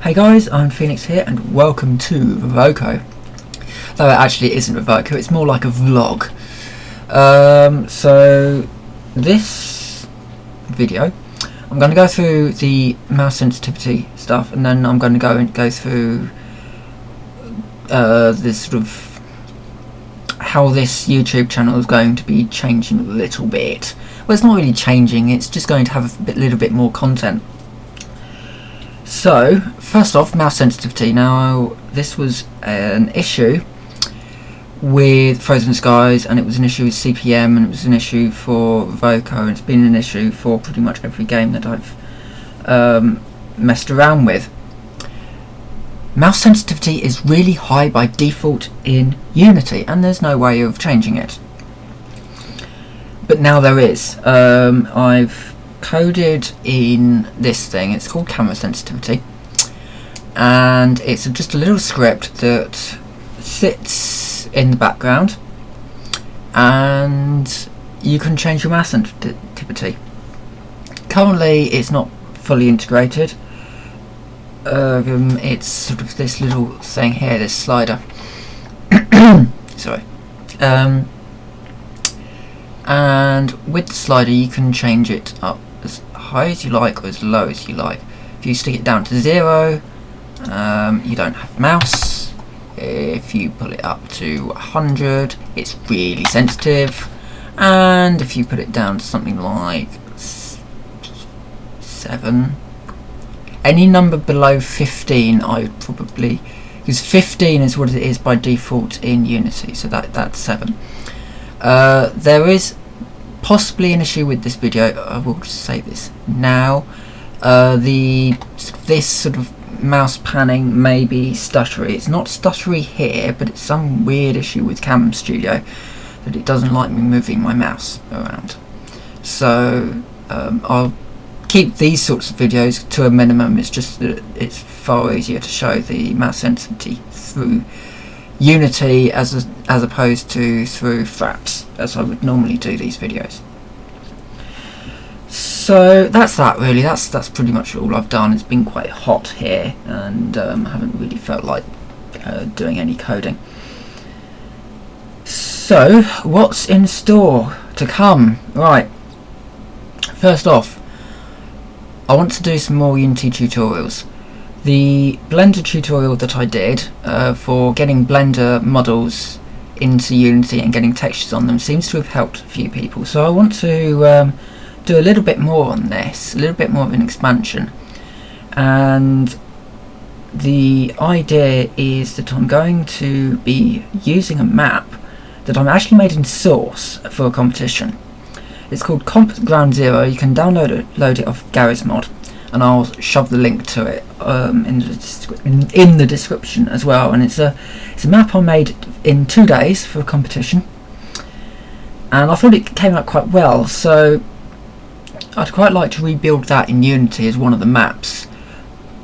Hey guys, I'm Phoenix here and welcome to Revoco. Though it actually isn't Revoco, it's more like a vlog. So this video, I'm going to go through the mouse sensitivity stuff, and then I'm going to go through this sort of how this YouTube channel is going to be changing a little bit. Well, it's not really changing, it's just going to have a little bit more content. So, first off, mouse sensitivity. Now, this was an issue with Frozen Skies, and it was an issue with CPM, and it was an issue for Revoco, and it's been an issue for pretty much every game that I've messed around with. Mouse sensitivity is really high by default in Unity, and there's no way of changing it. But now there is. I've coded in this thing, it's called camera sensitivity, and it's just a little script that sits in the background, and you can change your mouse sensitivity. Currently it's not fully integrated. It's sort of this little thing here, this slider. Sorry. And with the slider you can change it up as high as you like or as low as you like. If you stick it down to 0, you don't have mouse. If you pull it up to 100, it's really sensitive, and if you put it down to something like 7, any number below 15 I would probably, because 15 is what it is by default in Unity, so that's 7. There is possibly an issue with this video. I will just say this now. This sort of mouse panning may be stuttery. It's not stuttery here, but it's some weird issue with Cam Studio that it doesn't like me moving my mouse around. So I'll keep these sorts of videos to a minimum. It's just that it's far easier to show the mouse sensitivity through Unity as opposed to through Fraps, as I would normally do these videos. So that's that really. That's pretty much all I've done. It's been quite hot here, and I haven't really felt like doing any coding. So what's in store to come? Right, first off, I want to do some more Unity tutorials. The Blender tutorial that I did for getting Blender models into Unity and getting textures on them seems to have helped a few people, so I want to do a little bit more on this, a little bit more of an expansion. And the idea is that I'm going to be using a map that I've actually made in Source for a competition. It's called Comp Ground Zero. You can load it off Garry's Mod, and I'll shove the link to it in the description as well. And it's a map I made in 2 days for a competition, and I thought it came out quite well, so I'd quite like to rebuild that in Unity as one of the maps.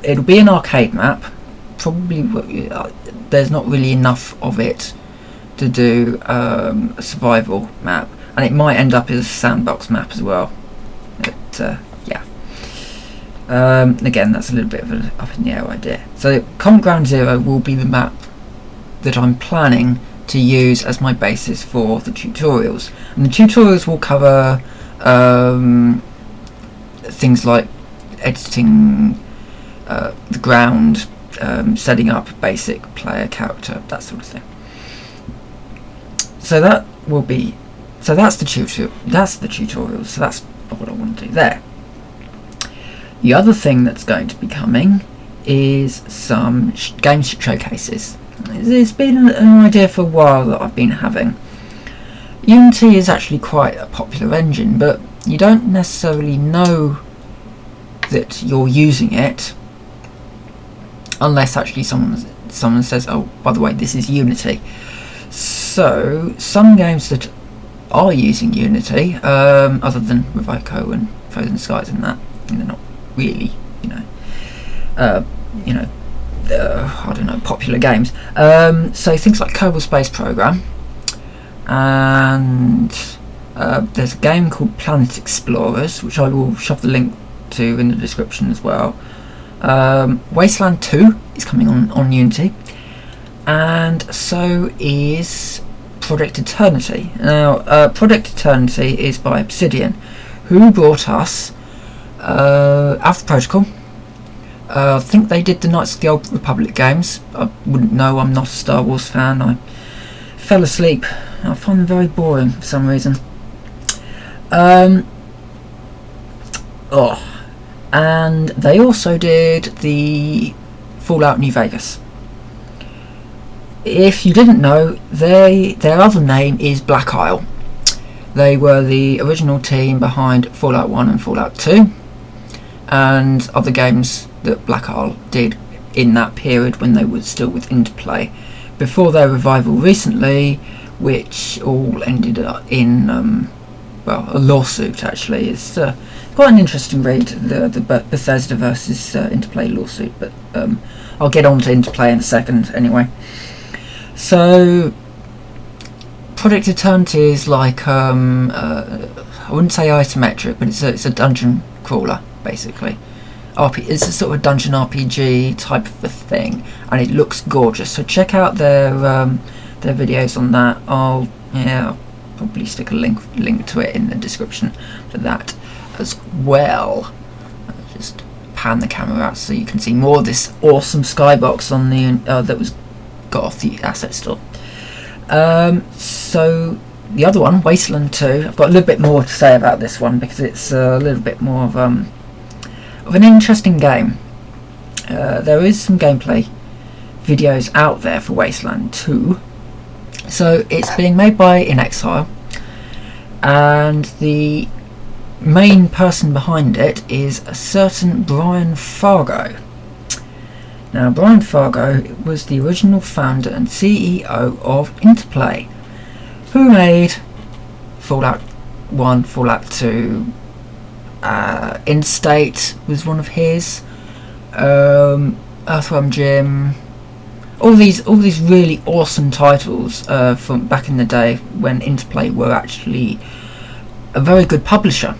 It'll be an arcade map, probably. There's not really enough of it to do a survival map, and it might end up as a sandbox map as well. But yeah. Again, that's a little bit of an up in the air idea. So Comp Ground Zero will be the map that I'm planning to use as my basis for the tutorials, and the tutorials will cover things like editing the ground, setting up basic player character, that sort of thing. So that will be, so that's the tutorial. So that's what I want to do there. The other thing that's going to be coming is some game showcases. It's been an idea for a while that I've been having. Unity is actually quite a popular engine, but you don't necessarily know that you're using it unless actually someone says, oh, by the way, this is Unity. So some games that are using Unity, other than Revoco and Frozen Skies and that, they're not really, I don't know, popular games. So things like Kerbal Space Program, and there's a game called Planet Explorers, which I will shove the link to in the description as well. Wasteland 2 is coming on Unity, and so is Project Eternity. Now, Project Eternity is by Obsidian, who brought us Alpha Protocol. I think they did the Knights of the Old Republic games. I wouldn't know, I'm not a Star Wars fan. I fell asleep. I find them very boring for some reason. And they also did the Fallout New Vegas. If you didn't know, their other name is Black Isle. They were the original team behind Fallout 1 and Fallout 2, and other games that Black Isle did in that period when they were still with Interplay, before their revival recently, which all ended up in a lawsuit. Actually, it's quite an interesting read, the Bethesda versus Interplay lawsuit, but I'll get on to Interplay in a second anyway. So Project Eternity is like I wouldn't say isometric, but it's a dungeon crawler basically. It's a sort of dungeon RPG type of a thing, and it looks gorgeous. So check out their videos on that. I'll probably stick a link to it in the description for that as well. I'll just pan the camera out so you can see more of this awesome skybox on the that was got off the asset store. So the other one, Wasteland 2, I've got a little bit more to say about this one because it's a little bit more of an interesting game. There is some gameplay videos out there for Wasteland 2. So it's being made by In Exile, and the main person behind it is a certain Brian Fargo. Now, Brian Fargo was the original founder and CEO of Interplay, who made Fallout 1, Fallout 2, In-State was one of his, Earthworm Jim, all these really awesome titles from back in the day when Interplay were actually a very good publisher.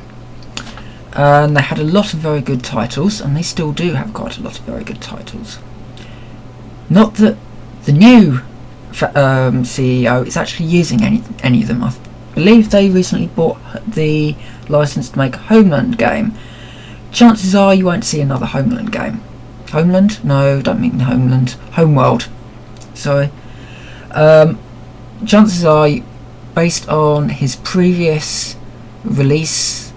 And they had a lot of very good titles, and they still do have quite a lot of very good titles. Not that the new CEO is actually using any of them. I believe they recently bought the license to make a Homeland game. Chances are you won't see another Homeland game. Homeland? No, don't mean Homeland. Homeworld. Sorry. Chances are, based on his previous release,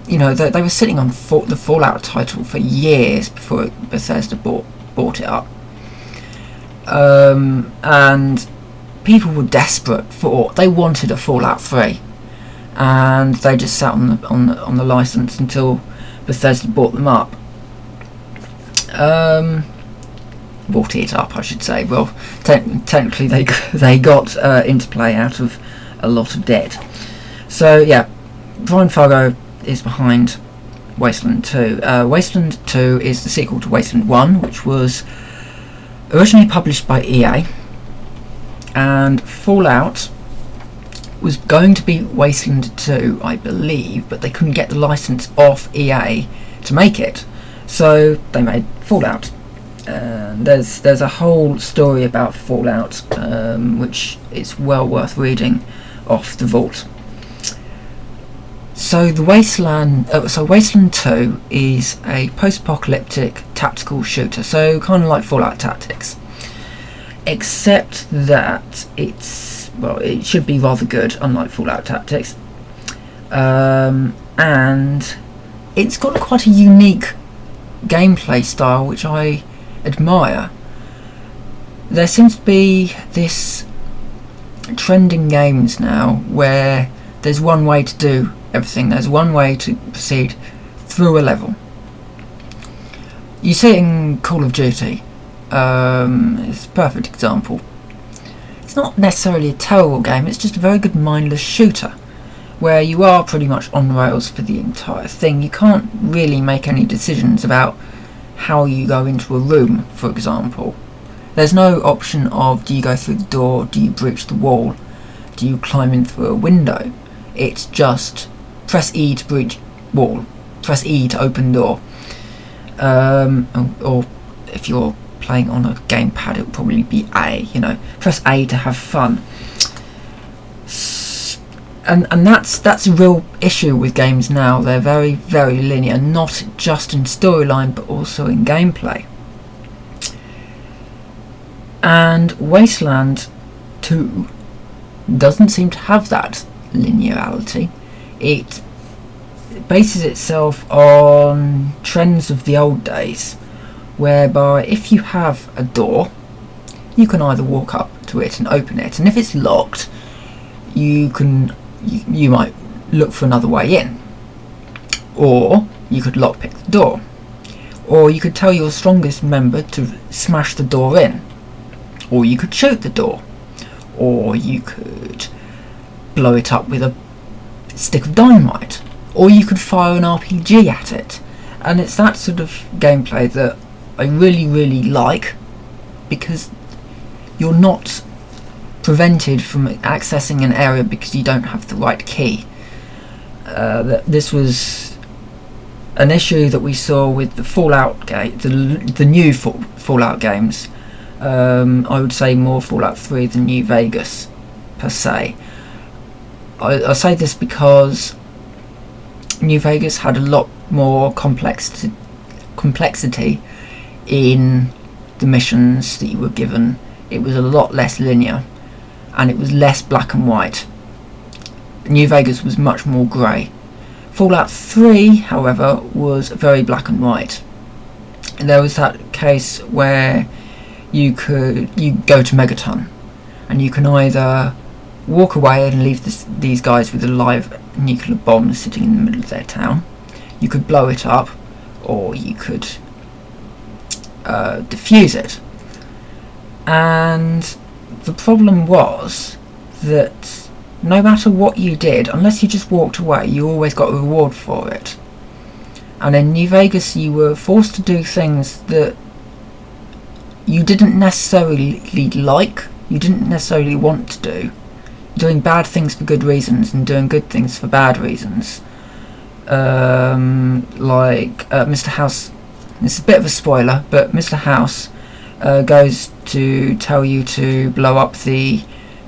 you know, they were sitting on the Fallout title for years before Bethesda bought it up. And people were desperate they wanted a Fallout 3, and they just sat on the license until Bethesda bought them up. Bought it up, I should say. Well, technically they got Interplay out of a lot of debt. So yeah, Brian Fargo is behind Wasteland 2. Wasteland 2 is the sequel to Wasteland 1, which was originally published by EA, and Fallout was going to be Wasteland 2, I believe, but they couldn't get the license off EA to make it, so they made Fallout. There's a whole story about Fallout, which is well worth reading off the vault. So Wasteland 2 is a post-apocalyptic tactical shooter, so kind of like Fallout Tactics, except that it should be rather good, unlike Fallout Tactics, and it's got quite a unique gameplay style which I admire. There seems to be this trend in games now where there's one way to do everything. There's one way to proceed through a level. You see it in Call of Duty. It's a perfect example. It's not necessarily a terrible game, it's just a very good mindless shooter where you are pretty much on rails for the entire thing. You can't really make any decisions about how you go into a room, for example. There's no option of, do you go through the door, do you breach the wall, do you climb in through a window. It's just press E to breach wall, press E to open door. or if you're playing on a gamepad, it will probably be A. You know, press A to have fun. And that's a real issue with games now. They're very, very linear, not just in storyline but also in gameplay. And Wasteland 2 doesn't seem to have that linearity. It bases itself on trends of the old days, whereby if you have a door, you can either walk up to it and open it, and if it's locked, you might look for another way in, or you could lockpick the door, or you could tell your strongest member to smash the door in, or you could shoot the door, or you could blow it up with a stick of dynamite, or you could fire an RPG at it. And it's that sort of gameplay that I really, really like, because you're not prevented from accessing an area because you don't have the right key. This was an issue that we saw with the Fallout game, the new Fallout games. I would say more Fallout 3 than New Vegas per se. I say this because New Vegas had a lot more complexity in the missions that you were given. It was a lot less linear, and it was less black and white. New Vegas was much more grey. Fallout 3, however, was very black and white. There was that case where you go to Megaton, and you can either walk away and leave these guys with a live nuclear bomb sitting in the middle of their town. You could blow it up, or you could defuse it. And the problem was that no matter what you did, unless you just walked away, you always got a reward for it. And in New Vegas, you were forced to do things that you didn't necessarily like, you didn't necessarily want to do. Doing bad things for good reasons and doing good things for bad reasons. Mr. House, it's a bit of a spoiler, but Mr. House goes to tell you to blow up the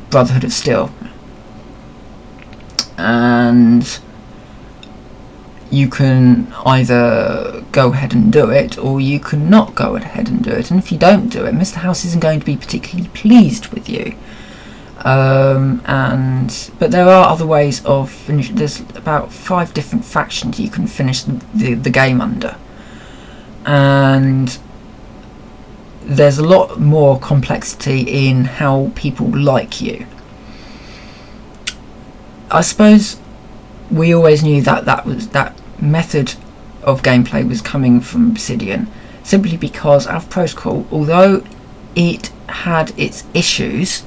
Brotherhood of Steel, and you can either go ahead and do it, or you can not go ahead and do it. And if you don't do it, Mr. House isn't going to be particularly pleased with you. But there are other ways of finish. There's about 5 different factions you can finish the game under, and there's a lot more complexity in how people like you. I suppose we always knew that method of gameplay was coming from Obsidian, simply because Alpha Protocol, although it had its issues,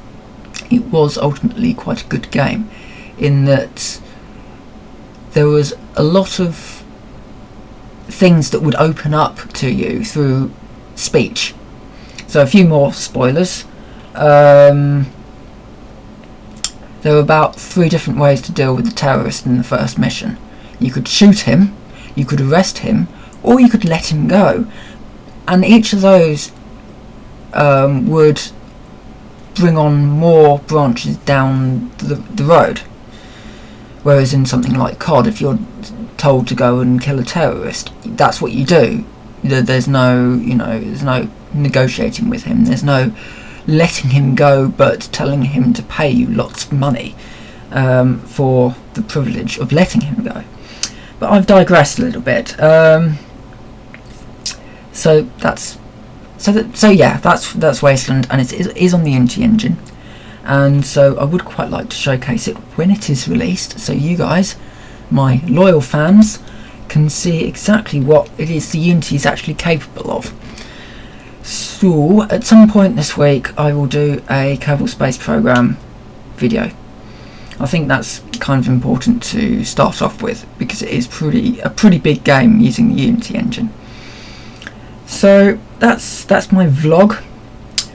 it was ultimately quite a good game, in that there was a lot of things that would open up to you through speech. So a few more spoilers. There were about 3 different ways to deal with the terrorist in the first mission. You could shoot him, you could arrest him, or you could let him go. And each of those would bring on more branches down the road. Whereas in something like COD, if you're told to go and kill a terrorist, that's what you do. There's no negotiating with him. There's no letting him go, but telling him to pay you lots of money for the privilege of letting him go. But I've digressed a little bit. That's Wasteland, and it is on the Unity engine, and so I would quite like to showcase it when it is released, so you guys, my loyal fans, can see exactly what it is the Unity is actually capable of. So at some point this week I will do a Kerbal Space Program video. I think that's kind of important to start off with, because it is a pretty big game using the Unity engine. So that's my vlog.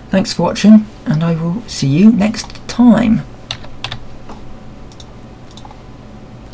Thanks for watching, and I will see you next time.